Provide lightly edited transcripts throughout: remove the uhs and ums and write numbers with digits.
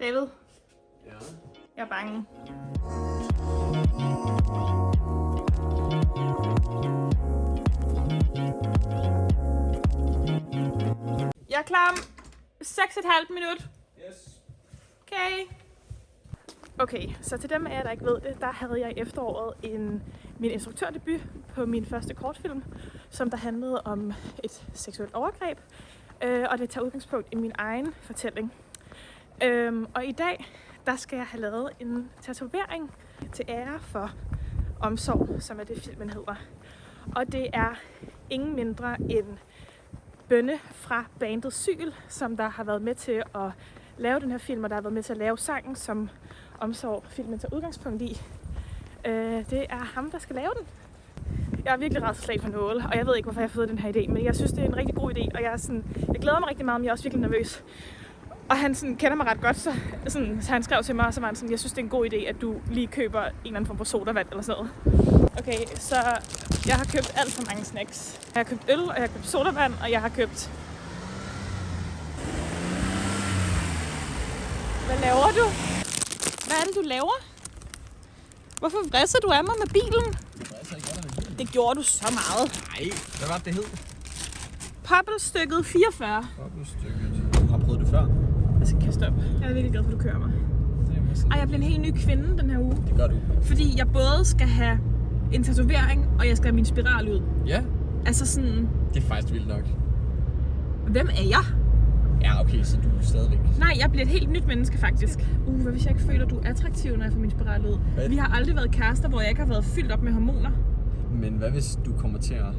David? Ja. Jeg er bange. Jeg er klar om 6,5 minut. Yes. Okay, så til dem af jer, der ikke ved det, der havde jeg i efteråret min instruktørdebut på min første kortfilm, som der handlede om et seksuelt overgreb, og det tager udgangspunkt i min egen fortælling. Og i dag, der skal jeg have lavet en tatovering til ære for Omsorg, som er det filmen hedder. Og det er ingen mindre end Bønne fra bandet Syl, som der har været med til at lave den her film, og der har været med til at lave sangen, som Omsorg filmen tager udgangspunkt i. Det er ham, der skal lave den. Jeg er virkelig rædselsslagen for nåle, og jeg ved ikke, hvorfor jeg har fået den her idé, men jeg synes, det er en rigtig god idé, og jeg glæder mig rigtig meget, men jeg er også virkelig nervøs. Og han kender mig ret godt, så han skrev til mig, og så var han sådan, jeg synes, det er en god idé, at du lige køber en eller anden form for sodavand eller sådan noget. Okay, så jeg har købt alt for mange snacks. Jeg har købt øl, og jeg har købt sodavand, og jeg har købt... Hvad laver du? Hvad er det, du laver? Hvorfor vridser du af mig med bilen? Det gjorde du så meget. Nej, hvad var det hed? Poppelstykket 44. Poppelstykket. Du har prøvet det før? Jeg skal kaste op. Jeg er virkelig glad for, at du kører mig. Ej, jeg bliver en helt ny kvinde den her uge. Det gør du. Fordi jeg både skal have en tatovering, og jeg skal have min spiral ud. Ja. Altså sådan... Det er faktisk vildt nok. Hvem er jeg? Ja, okay, så du er stadigvæk... Nej, jeg bliver et helt nyt menneske faktisk. Hvad hvis jeg ikke føler, at du er attraktiv, når jeg får min spiral ud? Hvad? Vi har aldrig været kærester, hvor jeg ikke har været fyldt op med hormoner. Men hvad hvis du kommer til at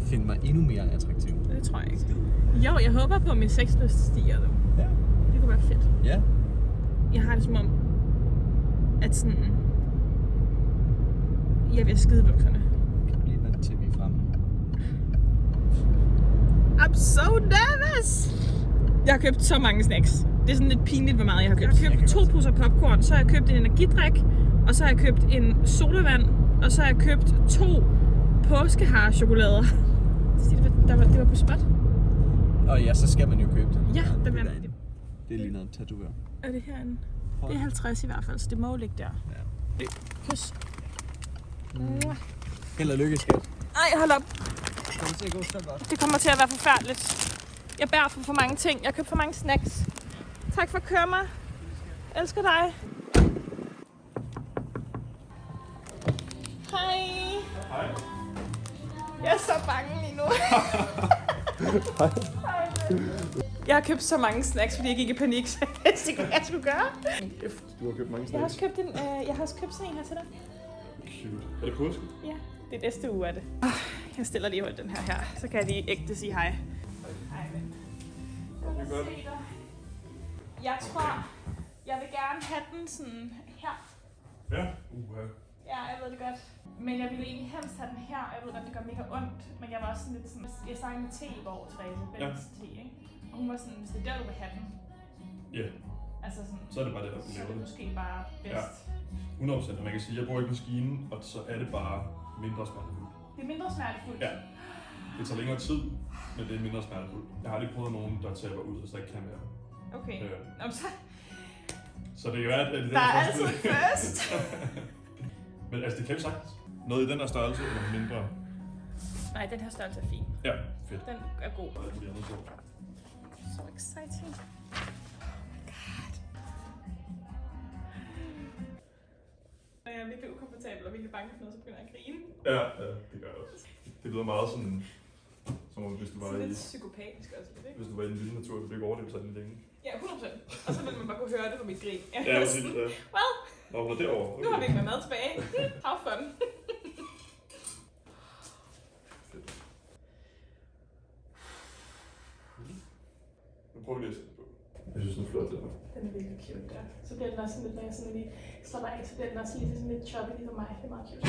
finde mig endnu mere attraktiv? Det tror jeg ikke. Jo, jeg håber på, at min sexlyst stiger. Ja. Det kunne være fedt. Ja. Jeg har det som om, at sådan... Jeg vil skide bukserne. Kan du lige vende tv frem? I'm so nervous! Jeg har købt så mange snacks. Det er sådan lidt pinligt, hvor meget jeg har købt. Jeg har købt 2 poser popcorn, så har jeg købt en energidrik, og så har jeg købt en sodavand, og så har jeg købt 2 påskehar-chokolader. Det var på spot. Og ja, så skal man jo købe det. Ja, det er var det. Det er lige noget tatovør. Er det herinde? Det er 50 i hvert fald, så det må jo ligge der. Ja. Kys. Held og lykke, skat. Ej, hold op. Det kommer til at gå så godt. Det kommer til at være forfærdeligt. Jeg bærer for mange ting. Jeg har købt for mange snacks. Tak for at køre mig. Jeg elsker dig. Hej. Hej. Jeg er så bange lige nu. Hej. Jeg har købt så mange snacks, fordi jeg gik i panik, så jeg vidste ikke, hvad jeg skulle gøre. Du har købt mange Jeg har snacks. også købt sådan en her til dig. Cute. Er det påske? Ja, det er næste uge af det. Jeg stiller lige holdt den her, så kan jeg lige ægte sige hej. Hej, ven. Det er godt. Jeg tror, jeg vil gerne have den sådan her. Ja. Ja, jeg ved det godt. Men jeg ville egentlig helst have den her, og jeg ved godt, det gør mega ondt. Men jeg var også sådan lidt sådan... Jeg snakkede med T i går, Therese, Bens T, ikke? Og hun var sådan, hvis det er der, du vil have den. Ja, Altså sådan... så er det bare det, der Så er laver det det. måske bare bedst. 100%. Og man kan sige, at jeg bor i maskinen, og så er det bare mindre smertefuldt. Det er mindre smertefuldt. Ja. Det tager længere tid, men det er mindre smertefuldt. Jeg har aldrig prøvet nogen, der taber ud, og så ikke kan mere. Okay. Øh. Så Så det kan være, at det der er altid først. Men altså, det kan vi sagtens. Noget i den her størrelse, eller mindre. Nej, den her størrelse er fin. Ja, fedt. Den er god. Og det bliver noget sjovt. So exciting. God. Jeg er virkelig ukomfortabel og virkelig bange for noget, så begynder jeg at grine. Ja, det gør jeg også. Det lyder meget sådan, som om hvis du var Sådan i... lidt psykopatisk også lidt, ikke? Hvis du var i den vilde natur, så du ikke overleve sådan længe. Ja, 100%. Og så vil man bare kunne høre det på mit grin. Ja, præcis. Ja. Well, Nå, hun er derovre. Okay. nu har vi ikke mere mad tilbage. Have fun. Nu prøver vi lige at sætte på. Jeg synes, den er flot, det der. Den er virkelig cute der. Så bliver den også sådan lidt, når jeg sådan lige slapper af, så bliver den også lige sådan lidt choppy lige for mig. Det er meget cute.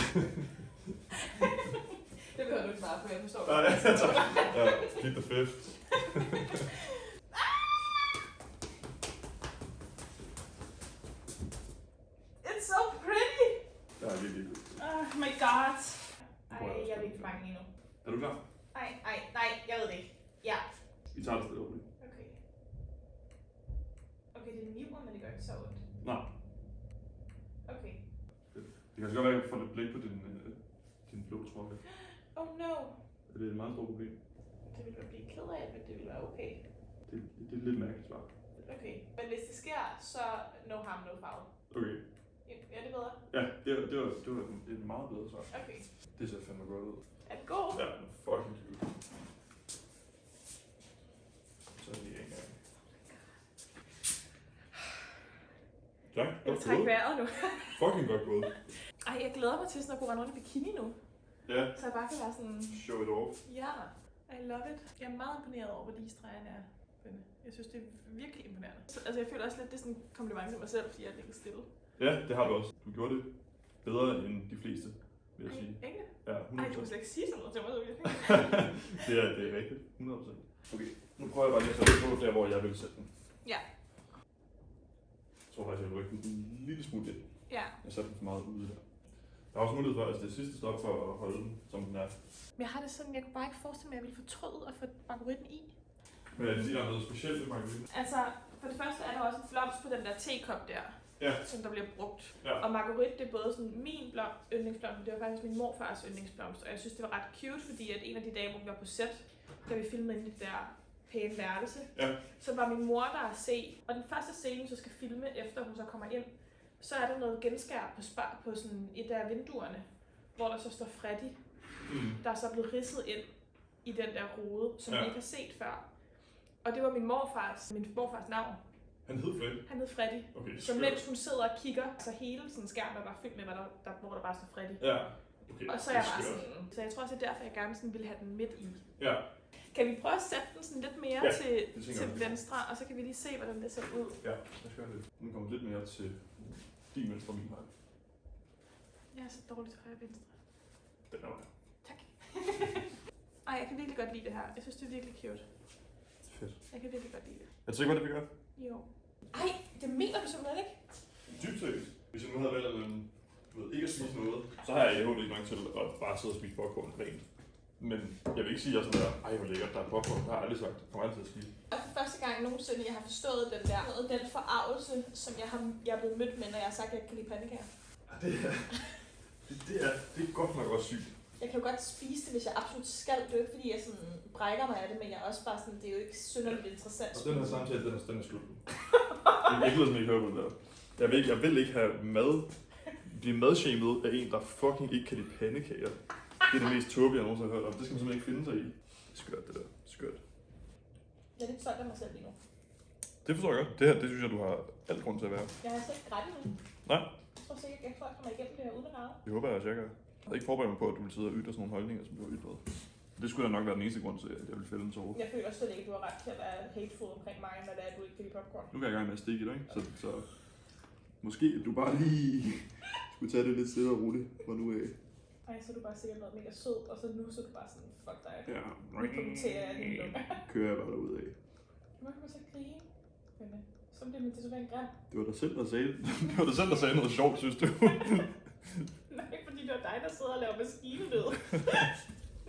Det behøver du ikke svare på, jeg forstår. Nej, ja, tak. Ja, keep the fifth. It's so pretty! Ja, det er virkelig godt. Oh my god. Ej, jeg er ikke bange endnu. Er du klar? Nej, jeg ved det ikke. Ja. Vi tager det stille og roligt. Okay. Okay, det niver, men det gør ikke så ondt. Nej. Okay. Det kan også godt være, at jeg får lidt blik på din blå trøje. Oh no. Det er et meget stort problem. Det ville jeg blive ked af, men det ville være okay. Det er lidt mærkeligt svar. Okay. Men hvis det sker, så no harm, no foul. Okay. Er det bedre? Ja, det var et meget bedre svar. Okay. Det ser fandme godt ud. Er det god? Ja, fucking cute. Så er det lige en gang. Tak, Jeg godt trækker gået. vejret nu. Fucking godt gået. Ej, jeg glæder mig til sådan at kunne rende rundt i bikini nu. Ja, Så jeg bare kan være sådan, show it off. ja, I love it. Jeg er meget imponeret over, hvor ligestregerne er. Jeg synes, det er virkelig imponerende. Altså, jeg føler også lidt, det er sådan en kompliment til mig selv, fordi jeg er lidt stille. Ja, det har du også. Du gjorde det bedre end de fleste, vil jeg sige. Ikke? Ja, Ej, du må 100%. slet ikke sige sådan noget til mig, så virkelig. det er rigtigt. 100%. Okay, nu prøver jeg bare lige at sætte på der, hvor jeg vil sætte den. Ja. Jeg tror faktisk, jeg vil rykke den en lille smule ind. Ja. Jeg satte den for meget ude der. Der er også mulighed for, at det er sidste stop for at holde den, som den er. Men jeg har det sådan, jeg kunne bare ikke forestille mig, at jeg ville fortryde at få margaritten i. Men jeg siger, der er noget specielt ved margaritten. Altså, for det første er der også en blomst på den der tekop der, Ja. som der bliver brugt. Ja. Og marguerite, det er både sådan min yndlingsblomst, men det var faktisk min morfars yndlingsblomst. Og jeg synes, det var ret cute, fordi at en af de dage, hvor vi var på set, da vi filmede inde i det der pæne værelse, Ja. så var min mor der at se. Og den første scene, så skal filme, efter hun så kommer ind, så er der noget genskær på sådan et af vinduerne, hvor der så står Freddy, der er så blevet ridset ind i den der rode, som vi ikke har set før. Og det var min morfars navn. Han hed Freddy. Han hed Freddy. Okay, Så mens hun sidder og kigger, så hele sådan skærmen er bare fyldt med, hvor der bare står Freddy. Ja. Okay, Og så er jeg bare sådan, så jeg tror også, det er derfor, jeg gerne sådan ville have den midt i. Ja. Kan vi prøve at sætte den sådan lidt mere Ja, til venstre, og så kan vi lige se, hvordan det ser ud. Ja, lad os gøre det. Nu kommer lidt mere til din venstre og min højre. Jeg er så dårlig til højre og venstre. Den er der. Tak. Ej, jeg kan virkelig godt lide det her. Jeg synes, det er virkelig cute. Fedt. Jeg kan virkelig godt lide det. Er du sikker på, det vi gør? Jo. Ej, det mener du simpelthen ikke? Dybt seriøst. Hvis jeg nu havde valgt ikke at spise noget, så har jeg overhovedet ikke nok til at bare sidde og spise popcorn rent. Men jeg vil ikke sige, at jeg er sådan der, ej hvor lækkert, der er popcorn. Det har jeg aldrig sagt. Jeg kommer altid at spise. Og for første gang nogensinde, jeg har forstået den forarvelse, som jeg er blevet mødt med, når jeg har sagt, at jeg ikke kan lide pandekager. Det er godt nok også sygt. Jeg kan jo godt spise det, hvis jeg absolut skal. Det er jo ikke, fordi jeg sådan brækker mig af det, men jeg er også bare sådan, det er jo ikke synderligt interessant. Og den her samtale, den er slut. Jeg vil ikke høre på det der. Jeg vil ikke have blive madshamed af en, der fucking ikke kan lide pandekager. Det er det mest tåbelige, jeg nogensinde har hørt om. Det skal man simpelthen ikke finde sig i. Det er skørt, det der. Skørt. Jeg er lidt stolt af mig selv lige nu. Det forstår jeg godt. Det her, det synes jeg, du har alt grund til at være. Jeg har slet ikke grædt endnu. Nej. Jeg tror, jeg kommer igennem det her uden at græde. Det håber jeg også, jeg gør. Jeg havde ikke forberedt mig på, at du ville sidde og ytre sådan nogle holdninger, som du har ytret. Det skulle da nok være den eneste grund til, at jeg ville fælde en tåre. Jeg føler også slet ikke, at du har ret til at være hateful omkring mig, når det er, at du ikke kan lide popcorn. Nu er jeg i gang med at stikke i dig, ikke? Så måske at du bare lige skulle tage det lidt stille og roligt fra nu af. Ej, så er du bare sikkert noget mega sød, og så nu så er du bare sådan, fuck dig. Ja. Nu kommenterer jeg dine lunger. Kører jeg bare derud af. Hvorfor kan man så grine? Så bliver man tatovering grim. Det var dig selv, der sagde det. var dig selv, der sagde noget sjovt, synes du. Nej, fordi det var dig, der sidder og laver maskinelyd.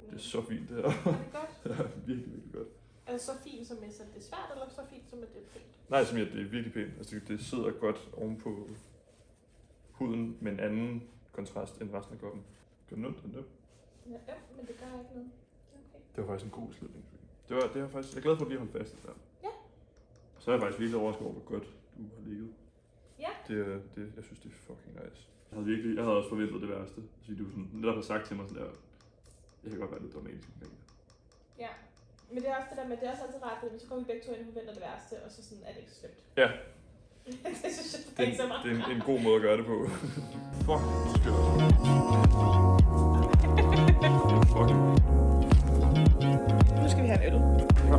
Det er så fint, det her. Er det godt? Ja, virkelig, virkelig godt. Er det så fint, som at det er svært, eller så fint, som at det er pænt? Nej, som jeg, det er virkelig pænt. Altså, det sidder godt ovenpå huden med en anden kontrast end resten af kroppen. Gør det ondt, den der? Ja, men det gør ikke noget. Okay. Det var faktisk en god beslutning. Det var faktisk, jeg er glad for at lige holde fast i det der. Ja. Så er jeg faktisk virkelig overrasket over, hvor godt du har ligget. Ja. Jeg synes, det er fucking nice. Jeg havde også forventet det værste. Altså, du sådan, netop har sagt til mig sådan der, jeg kan godt være lidt dramatisk omkring det. Ja, men det er også det der med, det er også altid rart, at så kommer vi begge to ind og forventer det værste, og så sådan er det ikke så slemt. Ja. Det synes jeg, det er ikke så meget. Det er en god måde at gøre det på. Fuck, skørt. Fuck. Nu skal vi have en øl. Ja.